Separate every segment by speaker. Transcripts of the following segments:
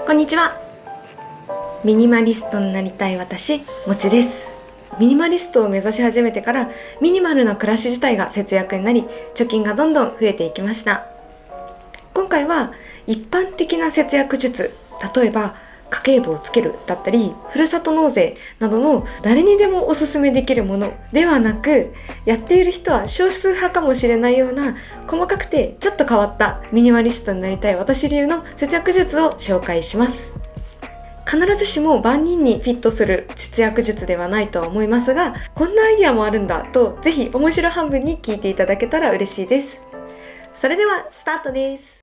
Speaker 1: こんにちは。ミニマリストになりたい私、もちです。ミニマリストを目指し始めてからミニマルな暮らし自体が節約になり、貯金がどんどん増えていきました。今回は一般的な節約術、例えば家計簿をつけるだったり、ふるさと納税などの誰にでもおすすめできるものではなく、やっている人は少数派かもしれないような細かくてちょっと変わったミニマリストになりたい私流の節約術を紹介します。必ずしも万人にフィットする節約術ではないとは思いますが、こんなアイディアもあるんだと、ぜひ面白半分に聞いていただけたら嬉しいです。それではスタートです。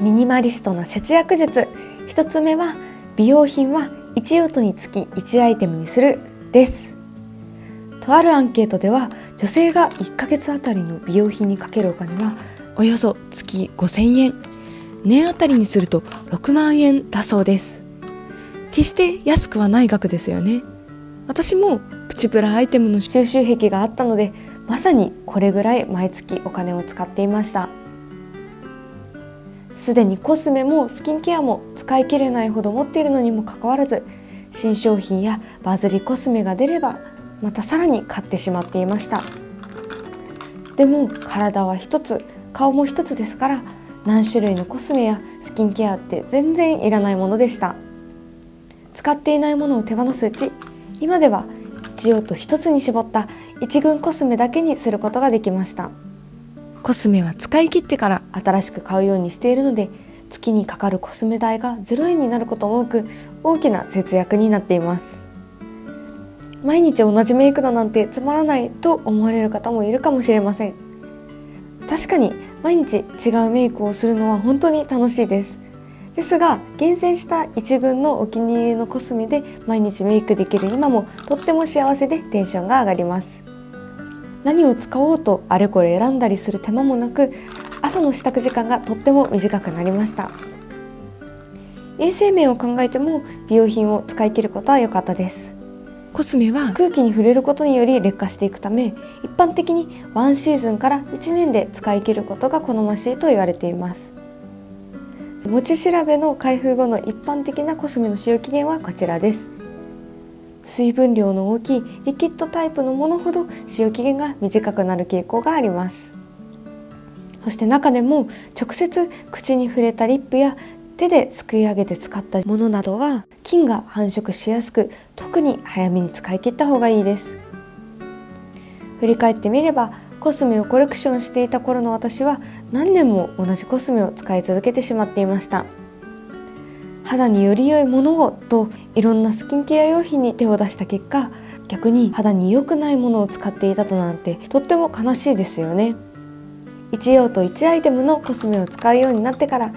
Speaker 1: ミニマリストな節約術、一つ目は美容品は1用途につき1アイテムにするです。とあるアンケートでは、女性が1ヶ月あたりの美容品にかけるお金はおよそ月5000円、年あたりにすると6万円だそうです。決して安くはない額ですよね。私もプチプラアイテムの収集癖があったので、まさにこれぐらい毎月お金を使っていました。すでにコスメもスキンケアも使い切れないほど持っているのにもかかわらず、新商品やバズりコスメが出ればまたさらに買ってしまっていました。でも体は一つ、顔も一つですから、何種類のコスメやスキンケアって全然いらないものでした。使っていないものを手放すうち、今では一用途一つに絞った一群コスメだけにすることができました。コスメは使い切ってから新しく買うようにしているので、月にかかるコスメ代が0円になることも多く、大きな節約になっています。毎日同じメイクだなんてつまらないと思われる方もいるかもしれません。確かに毎日違うメイクをするのは本当に楽しいです。ですが、厳選した一群のお気に入りのコスメで毎日メイクできる今もとっても幸せでテンションが上がります。何を使おうとあれこれ選んだりする手間もなく、朝の支度時間がとっても短くなりました。衛生面を考えても美容品を使い切ることは良かったです。コスメは空気に触れることにより劣化していくため、一般的に1シーズンから1年で使い切ることが好ましいと言われています。持ち調べの開封後の一般的なコスメの使用期限はこちらです。水分量の大きいリキッドタイプのものほど使用期限が短くなる傾向があります。そして中でも直接口に触れたリップや手ですくい上げて使ったものなどは菌が繁殖しやすく、特に早めに使い切った方がいいです。振り返ってみれば、コスメをコレクションしていた頃の私は何年も同じコスメを使い続けてしまっていました。肌により良いものをといろんなスキンケア用品に手を出した結果、逆に肌に良くないものを使っていたとなんてとっても悲しいですよね。1用途1アイテムのコスメを使うようになってから、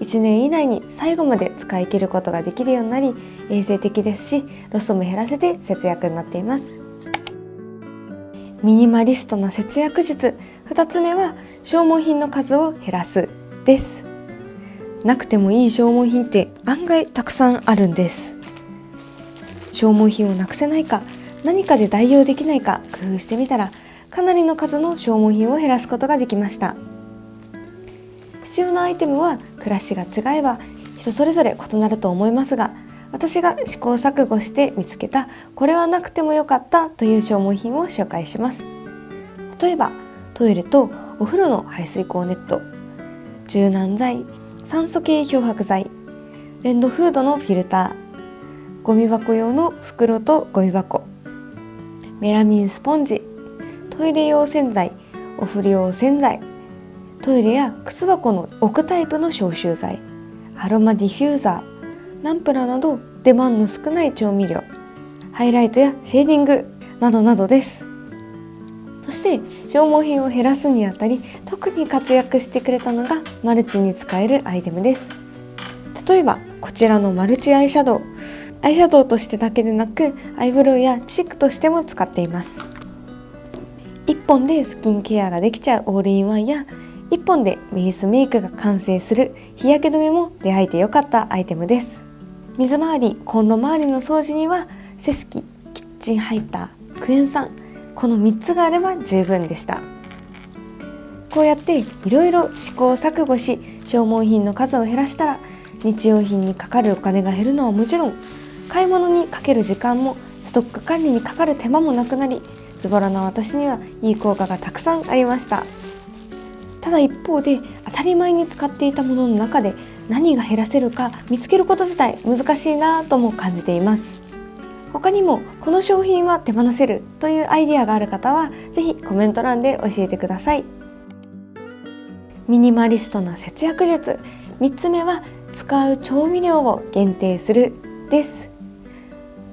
Speaker 1: 1年以内に最後まで使い切ることができるようになり、衛生的ですし、ロスも減らせて節約になっています。ミニマリストな節約術、2つ目は消耗品の数を減らすです。なくてもいい消耗品って案外たくさんあるんです。消耗品をなくせないか、何かで代用できないか工夫してみたら、かなりの数の消耗品を減らすことができました。必要なアイテムは暮らしが違えば人それぞれ異なると思いますが、私が試行錯誤して見つけたこれはなくてもよかったという消耗品を紹介します。例えばトイレとお風呂の排水口ネット、柔軟剤、酸素系漂白剤、粘土フードのフィルター、ゴミ箱用の袋とゴミ箱、メラミンスポンジ、トイレ用洗剤、お風呂用洗剤、トイレや靴箱の置くタイプの消臭剤、アロマディフューザー、ナンプラーなど出番の少ない調味料、ハイライトやシェーディングなどなどです。そして消耗品を減らすにあたり特に活躍してくれたのがマルチに使えるアイテムです。例えばこちらのマルチアイシャドウとしてだけでなく、アイブロウやチークとしても使っています。1本でスキンケアができちゃうオールインワンや、1本でベースメイクが完成する日焼け止めも出会えてよかったアイテムです。水回り、コンロ周りの掃除にはセスキ、キッチンハイター、クエン酸、この3つがあれば十分でした。こうやっていろいろ試行錯誤し、消耗品の数を減らしたら日用品にかかるお金が減るのはもちろん、買い物にかける時間もストック管理にかかる手間もなくなり、ズボラな私にはいい効果がたくさんありました。ただ一方で、当たり前に使っていたものの中で何が減らせるか見つけること自体難しいなとも感じています。他にもこの商品は手放せるというアイデアがある方はぜひコメント欄で教えてください。ミニマリストな節約術、3つ目は使う調味料を限定するです。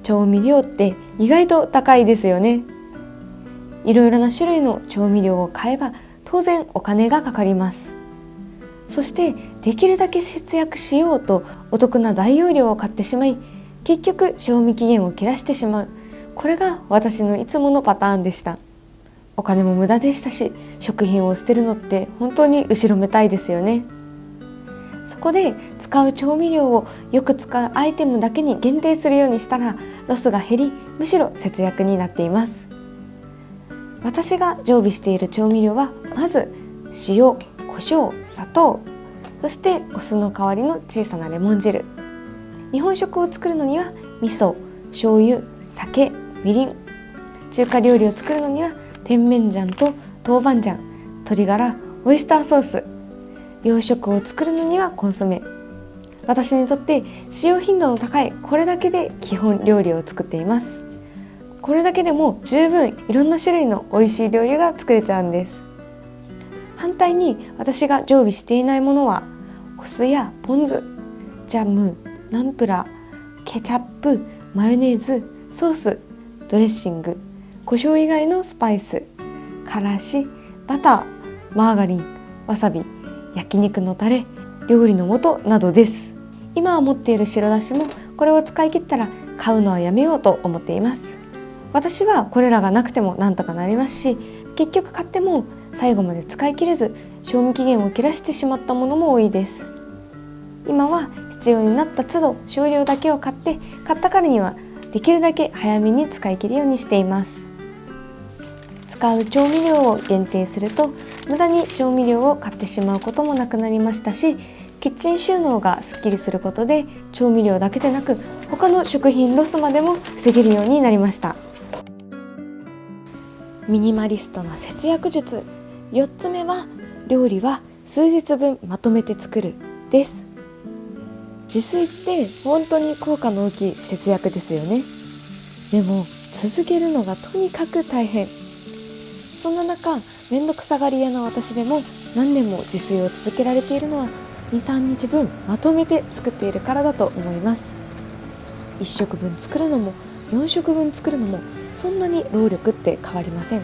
Speaker 1: 調味料って意外と高いですよね。いろいろな種類の調味料を買えば当然お金がかかります。そしてできるだけ節約しようとお得な大容量を買ってしまい、結局賞味期限を切らしてしまう。これが私のいつものパターンでした。お金も無駄でしたし、食品を捨てるのって本当に後ろめたいですよね。そこで使う調味料をよく使うアイテムだけに限定するようにしたらロスが減り、むしろ節約になっています。私が常備している調味料はまず塩、胡椒、砂糖、そしてお酢の代わりの小さなレモン汁。日本食を作るのには味噌、醤油、酒、みりん。中華料理を作るのには甜麺醤と豆板醤、鶏ガラ、オイスターソース。洋食を作るのにはコンソメ。私にとって使用頻度の高いこれだけで基本料理を作っています。これだけでも十分いろんな種類の美味しい料理が作れちゃうんです。反対に私が常備していないものはお酢やポン酢、ジャム、ナンプラー、ケチャップ、マヨネーズ、ソース、ドレッシング、胡椒以外のスパイス、からし、バター、マーガリン、わさび、焼肉のタレ、料理の素などです。今は持っている白だしもこれを使い切ったら買うのはやめようと思っています。私はこれらがなくてもなんとかなりますし、結局買っても最後まで使い切れず賞味期限を切らしてしまったものも多いです。今は必要になった都度少量だけを買ったからにはできるだけ早めに使い切るようにしています。使う調味料を限定すると無駄に調味料を買ってしまうこともなくなりましたし、キッチン収納がすっきりすることで調味料だけでなく他の食品ロスまでも防げるようになりました。ミニマリストな節約術、4つ目は料理は数日分まとめて作るです。自炊って本当に効果の大きい節約ですよね。でも続けるのがとにかく大変。そんな中、めんどくさがり屋な私でも何年も自炊を続けられているのは 2,3 日分まとめて作っているからだと思います。1食分作るのも4食分作るのもそんなに労力って変わりません。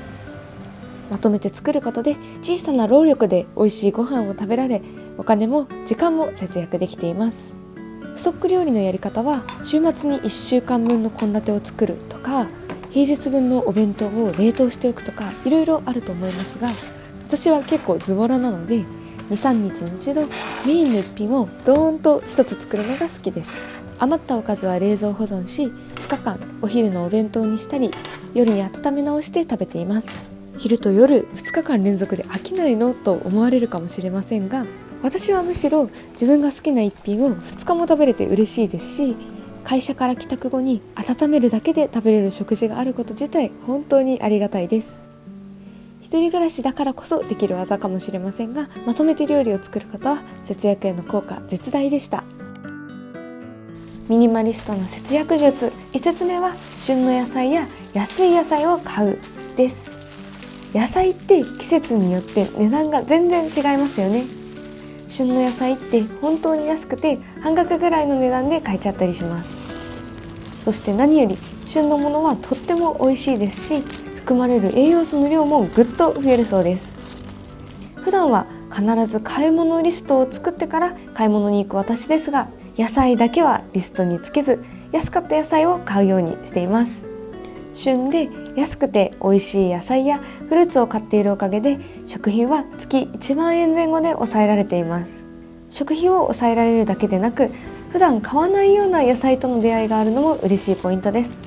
Speaker 1: まとめて作ることで小さな労力で美味しいご飯を食べられ、お金も時間も節約できています。ストック料理のやり方は週末に1週間分の献立を作るとか、平日分のお弁当を冷凍しておくとか、いろいろあると思いますが、私は結構ズボラなので 2,3 日に一度メインの一品をドーンと一つ作るのが好きです。余ったおかずは冷蔵保存し、2日間お昼のお弁当にしたり夜に温め直して食べています。昼と夜2日間連続で飽きないのと思われるかもしれませんが、私はむしろ自分が好きな一品を2日も食べれて嬉しいですし、会社から帰宅後に温めるだけで食べれる食事があること自体本当にありがたいです。一人暮らしだからこそできる技かもしれませんが、まとめて料理を作ることは節約への効果絶大でした。ミニマリストな節約術、5つ目は旬の野菜や安い野菜を買うです。野菜って季節によって値段が全然違いますよね。旬の野菜って本当に安くて半額ぐらいの値段で買えちゃったりします。そして何より旬のものはとっても美味しいですし、含まれる栄養素の量もぐっと増えるそうです。普段は必ず買い物リストを作ってから買い物に行く私ですが、野菜だけはリストにつけず安かった野菜を買うようにしています。旬で安くて美味しい野菜やフルーツを買っているおかげで食費は月1万円前後で抑えられています。食費を抑えられるだけでなく、普段買わないような野菜との出会いがあるのも嬉しいポイントです。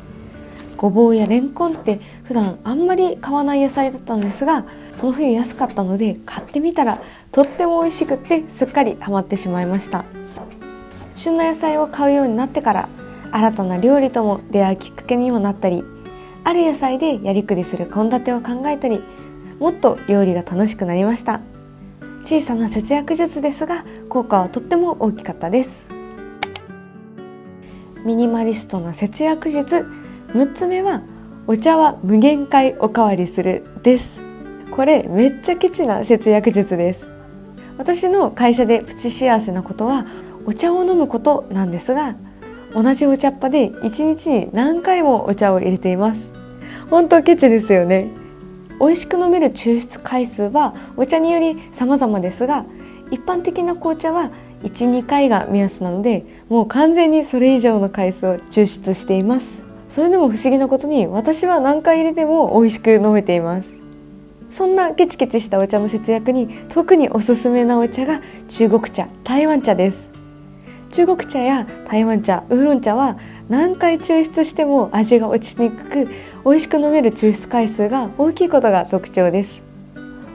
Speaker 1: ごぼうやレンコンって普段あんまり買わない野菜だったのですが、この冬安かったので買ってみたらとっても美味しくってすっかりハマってしまいました。旬の野菜を買うようになってから新たな料理とも出会うきっかけにもなったり、ある野菜でやりくりする献立を考えたり、もっと料理が楽しくなりました。小さな節約術ですが効果はとっても大きかったです。ミニマリストな節約術6つ目は、お茶は無限回おかわりするです。これめっちゃケチな節約術です。私の会社でプチ幸せなことはお茶を飲むことなんですが、同じお茶っ葉で1日に何回もお茶を入れています。本当ケチですよね。美味しく飲める抽出回数はお茶により様々ですが、一般的な紅茶は 1,2 回が目安なので、もう完全にそれ以上の回数を抽出しています。それでも不思議なことに私は何回入れても美味しく飲めています。そんなケチケチしたお茶の節約に特におすすめなお茶が中国茶、台湾茶です。中国茶や台湾茶、ウーロン茶は何回抽出しても味が落ちにくく、美味しく飲める抽出回数が大きいことが特徴です。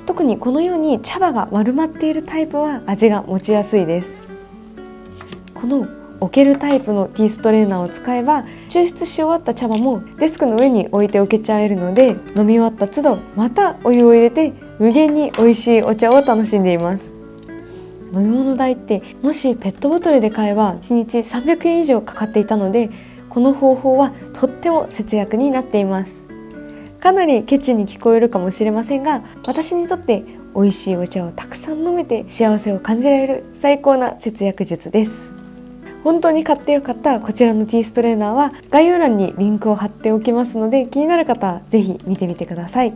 Speaker 1: 特にこのように茶葉が丸まっているタイプは味が持ちやすいです。この置けるタイプのティーストレーナーを使えば、抽出し終わった茶葉もデスクの上に置いておけちゃえるので、飲み終わった都度またお湯を入れて無限に美味しいお茶を楽しんでいます。飲み物代ってもしペットボトルで買えば1日300円以上かかっていたので、この方法はとっても節約になっています。かなりケチに聞こえるかもしれませんが、私にとって美味しいお茶をたくさん飲めて幸せを感じられる最高な節約術です。本当に買ってよかったこちらのティーストレーナーは概要欄にリンクを貼っておきますので、気になる方はぜひ見てみてください。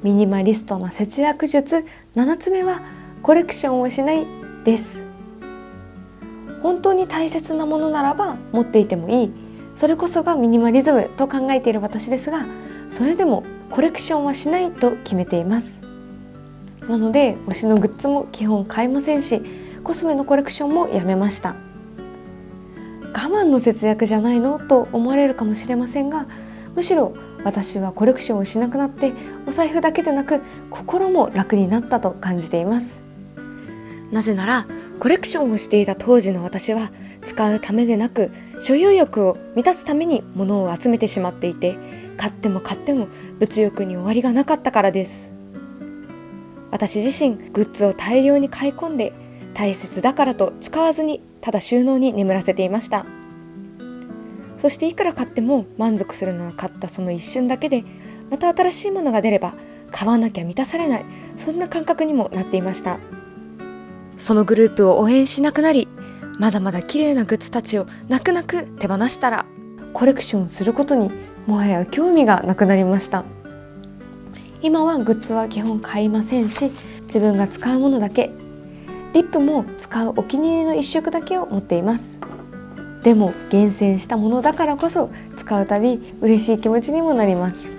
Speaker 1: ミニマリストな節約術7つ目は、コレクションをしないです。本当に大切なものならば持っていてもいい、それこそがミニマリズムと考えている私ですが、それでもコレクションはしないと決めています。なので推しのグッズも基本買いませんし、コスメのコレクションもやめました。我慢の節約じゃないのと思われるかもしれませんが、むしろ私はコレクションをしなくなってお財布だけでなく心も楽になったと感じています。なぜならコレクションをしていた当時の私は使うためでなく所有欲を満たすために物を集めてしまっていて、買っても買っても物欲に終わりがなかったからです。私自身グッズを大量に買い込んで大切だからと使わずにただ収納に眠らせていました。そしていくら買っても満足するのは買ったその一瞬だけで、また新しいものが出れば買わなきゃ満たされない、そんな感覚にもなっていました。そのグループを応援しなくなり、まだまだ綺麗なグッズたちを泣く泣く手放したら、コレクションすることにもはや興味がなくなりました。今はグッズは基本買いませんし、自分が使うものだけ、リップも使うお気に入りの一色だけを持っています。でも厳選したものだからこそ使うたび嬉しい気持ちにもなります。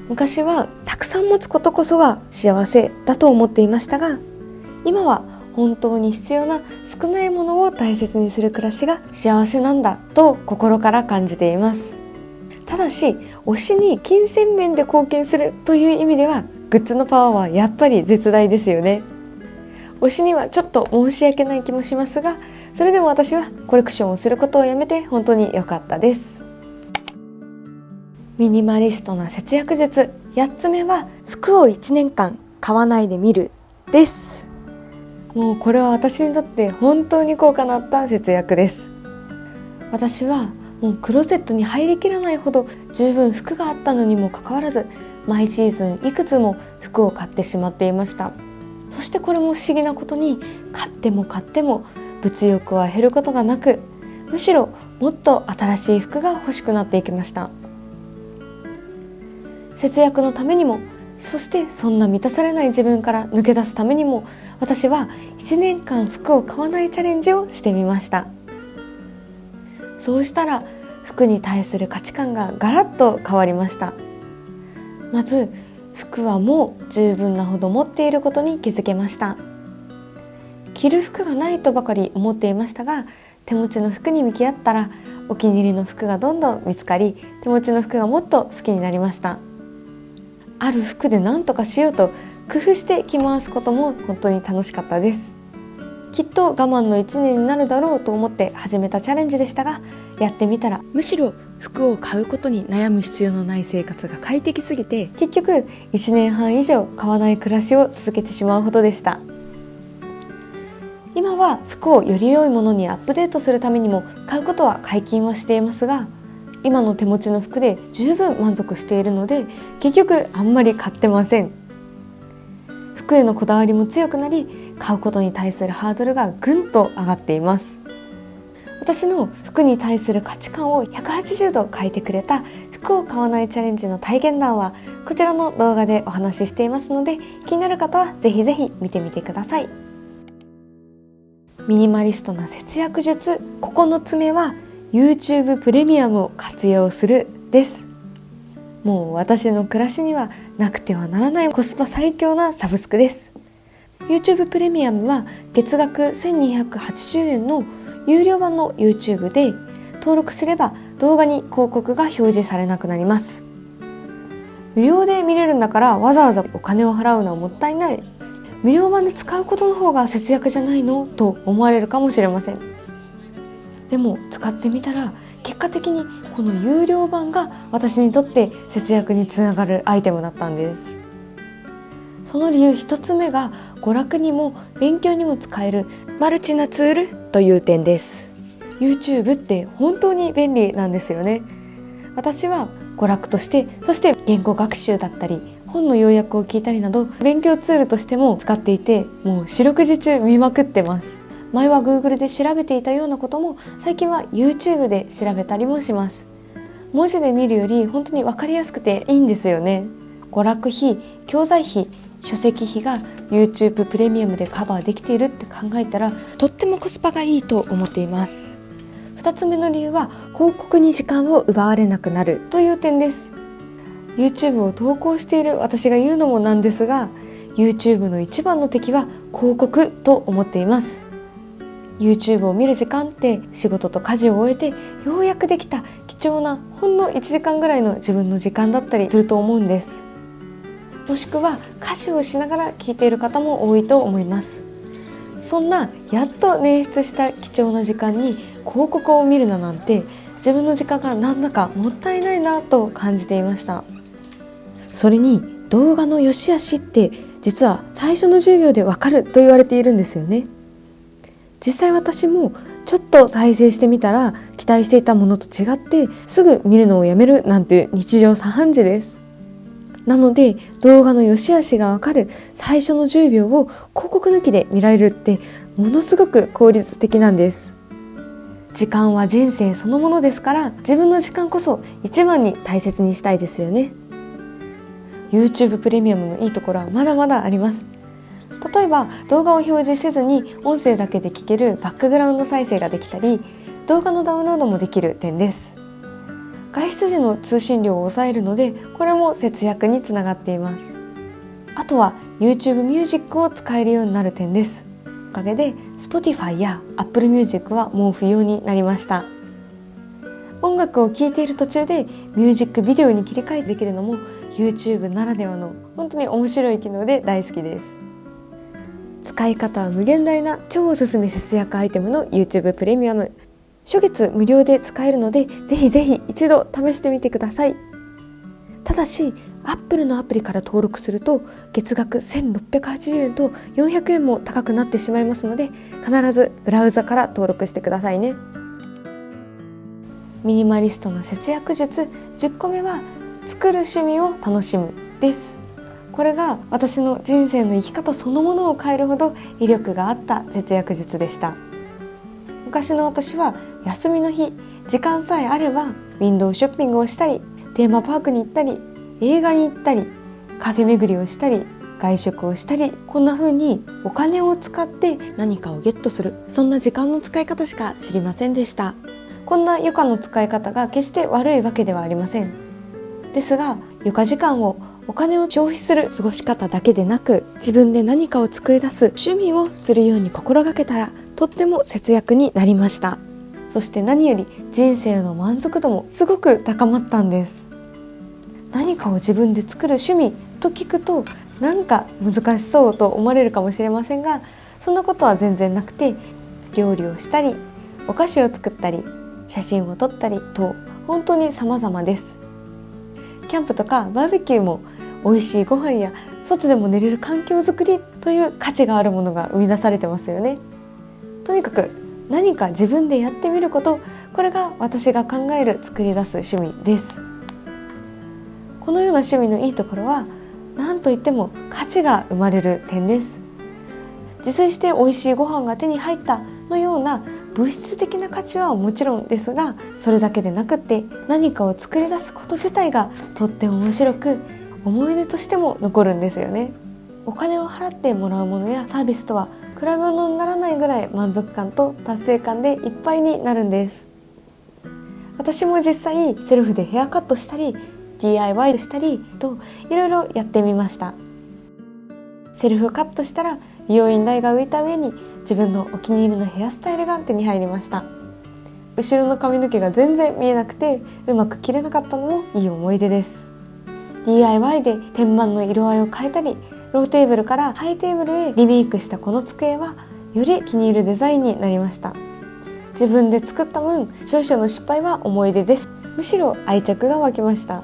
Speaker 1: 昔はたくさん持つことこそが幸せだと思っていましたが、今は本当に必要な少ないものを大切にする暮らしが幸せなんだと心から感じています。ただし推しに金銭面で貢献するという意味ではグッズのパワーはやっぱり絶大ですよね。推しにはちょっと申し訳ない気もしますが、それでも私はコレクションをすることをやめて本当に良かったです。ミニマリストな節約術8つ目は、服を1年間買わないで見るです。もうこれは私にとって本当に効果のあった節約です。私はもうクローゼットに入りきらないほど十分服があったのにもかかわらず、毎シーズンいくつも服を買ってしまっていました。そしてこれも不思議なことに、買っても買っても物欲は減ることがなく、むしろもっと新しい服が欲しくなっていきました。節約のためにも、そしてそんな満たされない自分から抜け出すためにも、私は1年間服を買わないチャレンジをしてみました。そうしたら服に対する価値観がガラッと変わりました。まず服はもう十分なほど持っていることに気づけました。着る服がないとばかり思っていましたが、手持ちの服に向き合ったらお気に入りの服がどんどん見つかり、手持ちの服がもっと好きになりました。ある服で何とかしようと工夫して着回すことも本当に楽しかったです。きっと我慢の1年になるだろうと思って始めたチャレンジでしたが、やってみたらむしろ服を買うことに悩む必要のない生活が快適すぎて、結局1年半以上買わない暮らしを続けてしまうほどでした。今は服をより良いものにアップデートするためにも買うことは解禁はしていますが、今の手持ちの服で十分満足しているので、結局あんまり買ってません。服へのこだわりも強くなり、買うことに対するハードルがぐんと上がっています。私の服に対する価値観を180度変えてくれた服を買わないチャレンジの体験談はこちらの動画でお話ししていますので、気になる方はぜひぜひ見てみてください。ミニマリストな節約術9つ目は YouTube プレミアムを活用するです。もう私の暮らしにはなくてはならないコスパ最強なサブスクです。 YouTube プレミアムは月額1280円の有料版の YouTube で、登録すれば動画に広告が表示されなくなります。無料で見れるんだからわざわざお金を払うのはもったいない、無料版で使うことの方が節約じゃないのと思われるかもしれません。でも使ってみたら結果的にこの有料版が私にとって節約につながるアイテムだったんです。その理由一つ目が娯楽にも勉強にも使えるマルチなツールという点です。 YouTube って本当に便利なんですよね。私は娯楽として、そして言語学習だったり本の要約を聞いたりなど勉強ツールとしても使っていて、もう四六時中見まくってます。前は Google で調べていたようなことも最近は YouTube で調べたりもします。文字で見るより本当に分かりやすくていいんですよね。娯楽費、教材費、書籍費が YouTube プレミアムでカバーできているって考えたらとってもコスパがいいと思っています。2つ目の理由は広告に時間を奪われなくなるという点です。 YouTube を投稿している私が言うのもなんですが、 YouTube の一番の敵は広告と思っています。 YouTube を見る時間って仕事と家事を終えてようやくできた貴重なほんの1時間ぐらいの自分の時間だったりすると思うんです。もしくは家事をしながら聞いている方も多いと思います。そんなやっと捻出した貴重な時間に広告を見るなんて、自分の時間がなんだかもったいないなと感じていました。それに動画の良し悪しって実は最初の10秒でわかると言われているんですよね。実際私もちょっと再生してみたら期待していたものと違ってすぐ見るのをやめるなんて日常茶飯事です。なので動画の良し悪しがわかる最初の10秒を広告抜きで見られるってものすごく効率的なんです。時間は人生そのものですから、自分の時間こそ一番に大切にしたいですよね。 YouTube プレミアムのいいところはまだまだあります。例えば動画を表示せずに音声だけで聞けるバックグラウンド再生ができたり、動画のダウンロードもできる点です。外出時の通信量を抑えるので、これも節約につながっています。あとは YouTube ミュージックを使えるようになる点です。おかげで Spotify や Apple Music はもう不要になりました。音楽を聴いている途中でミュージックビデオに切り替えできるのも YouTube ならではの本当に面白い機能で大好きです。使い方は無限大な超おすすめ節約アイテムの YouTube プレミアム。初月無料で使えるのでぜひぜひ一度試してみてください。ただし Apple のアプリから登録すると月額1680円と400円も高くなってしまいますので、必ずブラウザから登録してくださいね。ミニマリストの節約術10個目は作る趣味を楽しむです。これが私の人生の生き方そのものを変えるほど威力があった節約術でした。昔の私は休みの日、時間さえあればウィンドウショッピングをしたり、テーマパークに行ったり、映画に行ったり、カフェ巡りをしたり、外食をしたり、こんな風にお金を使って何かをゲットする、そんな時間の使い方しか知りませんでした。こんな余暇の使い方が決して悪いわけではありません。ですが余暇時間をお金を消費する過ごし方だけでなく、自分で何かを作り出す趣味をするように心がけたらとっても節約になりました。そして何より人生の満足度もすごく高まったんです。何かを自分で作る趣味、と聞くとなんか難しそうと思われるかもしれませんが、そんなことは全然なくて、料理をしたりお菓子を作ったり写真を撮ったりと本当に様々です。キャンプとかバーベキューも美味しいご飯や外でも寝れる環境づくりという価値があるものが生み出されてますよね。とにかく何か自分でやってみること、これが私が考える作り出す趣味です。このような趣味のいいところは何といっても価値が生まれる点です。自炊して美味しいご飯が手に入ったのような物質的な価値はもちろんですが、それだけでなくって何かを作り出すこと自体がとって面白く、思い出としても残るんですよね。お金を払ってもらうものやサービスとは比べ物にならないぐらい満足感と達成感でいっぱいになるんです。私も実際セルフでヘアカットしたり DIY したりといろいろやってみました。セルフカットしたら美容院代が浮いた上に自分のお気に入りのヘアスタイルが手に入りました。後ろの髪の毛が全然見えなくてうまく切れなかったのもいい思い出です。 DIY で天板の色合いを変えたり、ローテーブルからハイテーブルへリメイクしたこの机はより気に入るデザインになりました。自分で作った分少々の失敗は思い出です。むしろ愛着が湧きました。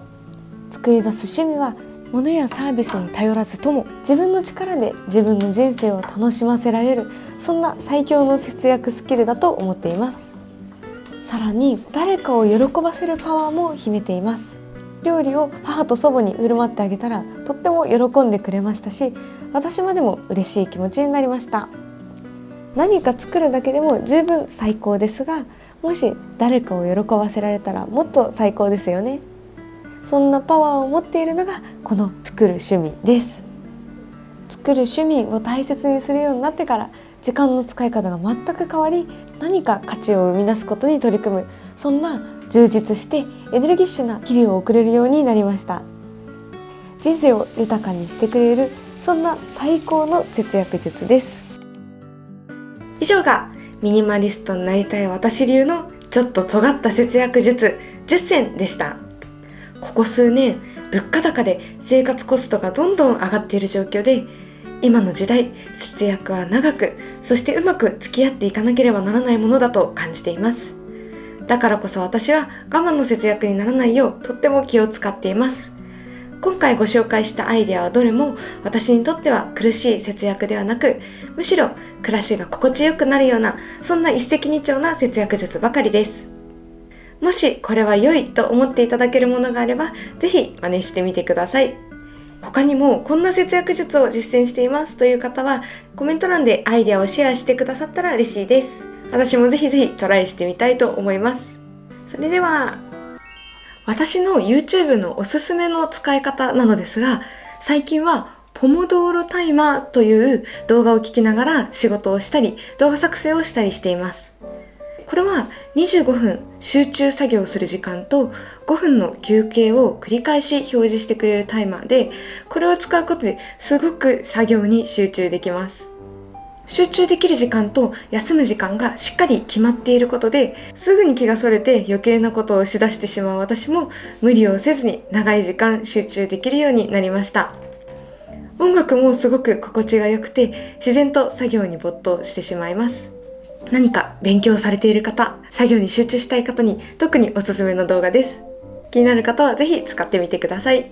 Speaker 1: 作り出す趣味は物やサービスに頼らずとも自分の力で自分の人生を楽しませられる、そんな最強の節約スキルだと思っています。さらに誰かを喜ばせるパワーも秘めています。料理を母と祖母に振る舞ってあげたらとっても喜んでくれましたし、私までも嬉しい気持ちになりました。何か作るだけでも十分最高ですが、もし誰かを喜ばせられたらもっと最高ですよね。そんなパワーを持っているのがこの作る趣味です。作る趣味を大切にするようになってから時間の使い方が全く変わり、何か価値を生み出すことに取り組む、そんな充実してエネルギッシュな日々を送れるようになりました。人生を豊かにしてくれる、そんな最高の節約術です。以上がミニマリストになりたい私流のちょっと尖った節約術10選でした。ここ数年物価高で生活コストがどんどん上がっている状況で、今の時代節約は長く、そしてうまく付き合っていかなければならないものだと感じています。だからこそ私は我慢の節約にならないようとっても気を使っています。今回ご紹介したアイデアはどれも私にとっては苦しい節約ではなく、むしろ暮らしが心地よくなるような、そんな一石二鳥な節約術ばかりです。もしこれは良いと思っていただけるものがあれば、ぜひ真似してみてください。他にもこんな節約術を実践していますという方はコメント欄でアイデアをシェアしてくださったら嬉しいです。私もぜひぜひトライしてみたいと思います。それでは私の YouTube のおすすめの使い方なのですが、最近はポモドーロタイマーという動画を聞きながら仕事をしたり動画作成をしたりしています。これは25分集中作業をする時間と5分の休憩を繰り返し表示してくれるタイマーで、これを使うことですごく作業に集中できます。集中できる時間と休む時間がしっかり決まっていることで、すぐに気がそれて余計なことをしだしてしまう私も無理をせずに長い時間集中できるようになりました。音楽もすごく心地が良くて自然と作業に没頭してしまいます。何か勉強されている方、作業に集中したい方に特におすすめの動画です。気になる方はぜひ使ってみてください。